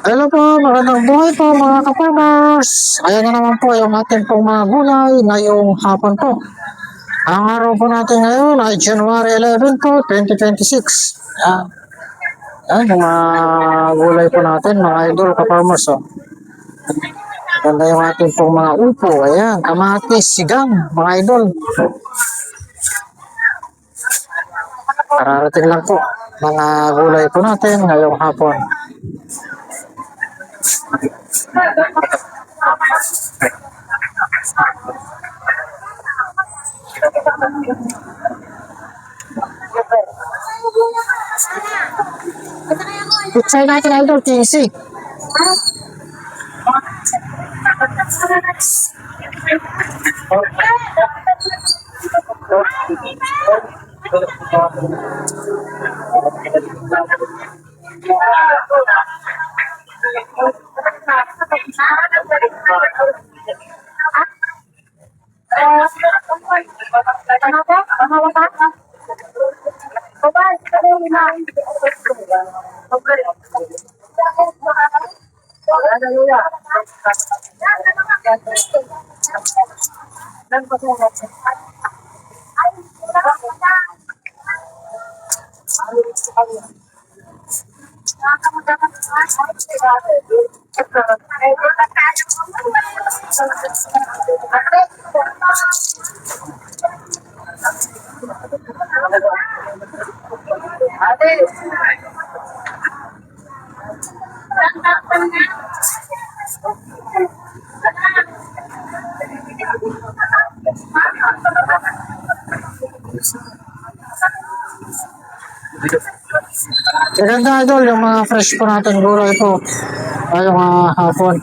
Hello po, magandang buhay po mga ka-farmers. Ayan na naman po yung ating pong mga gulay ngayong hapon po. Ang araw po natin ngayon ay January 11 po, 2026. Ayan, ayan yung mga gulay po natin, mga idol ka-farmers. Oh. Ganda yung ating pong mga upo. Ayan, kamatis, sigang, mga idol. Kararating lang po mga gulay po natin ngayong hapon. Pitsay natin idol, 15. Maganda idol, yung mga fresh po natin gulay po ngayong hapon.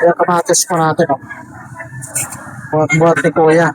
Yung kamatis po natin. Oh. Buhat-buhat ni Kuya.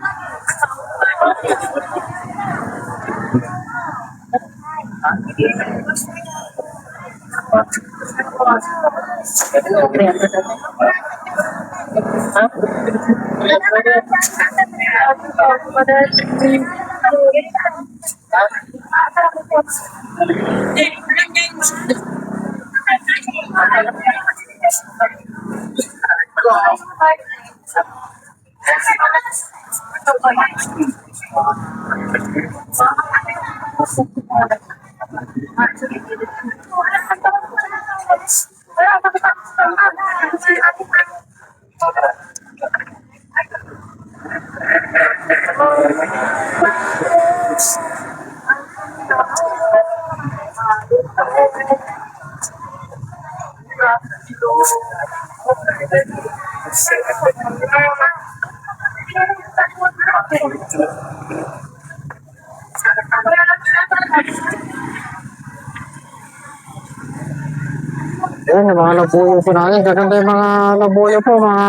Yan, yung mga labuyo po natin. Gaganda yung mga labuyo po, mga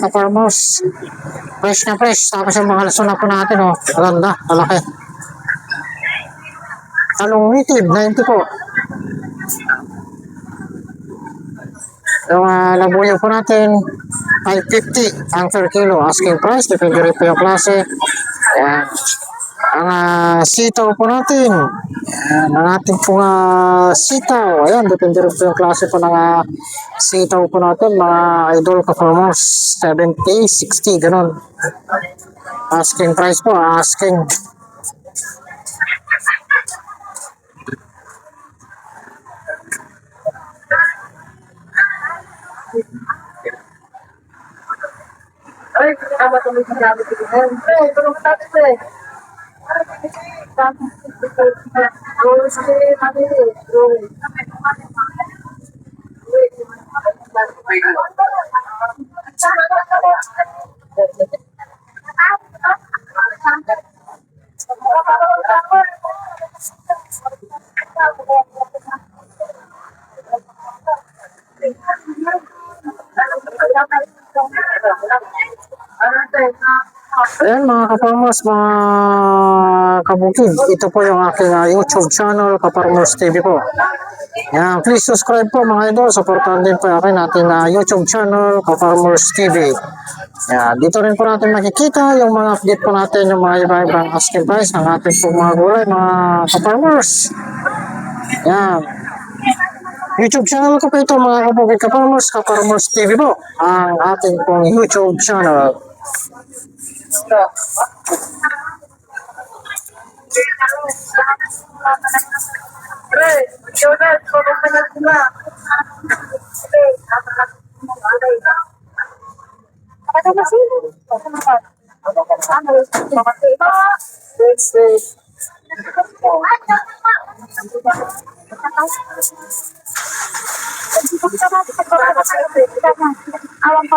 ka-farmers. Fresh na fresh. Tapos yung mga lasuna po natin, oh. Gaganda, malaki. Talong native, 90 po. Yung labuyo po natin, 550 ang per kilo. Asking price, depende rin po yung klase. Ayan. Ang sitaw po natin. Ayan, ang ating pong sitaw. Ayan, depende rin po yung klase po ng sitaw po natin. Mga idol ka-farmers, 70, 60, ganun. Asking price po, asking. Ay, tama tuloy sa gamit ko. Hey, tulong ka natin, eh. Ayan mga kaparmers, mga kabukid, ito po yung aking YouTube channel, Kaparmers TV po. Yan, please subscribe po mga idol, supportan din po yung aking YouTube channel, Kaparmers TV. Yan, dito rin po natin makikita yung mga update po natin, yung mga iba-ibang asking price ng ating po mga gulay, mga kaparmers. Yan. YouTube channel ko po ito mga kabukid kaparmers, Kaparmers TV po, ang ating pong YouTube channel. Awang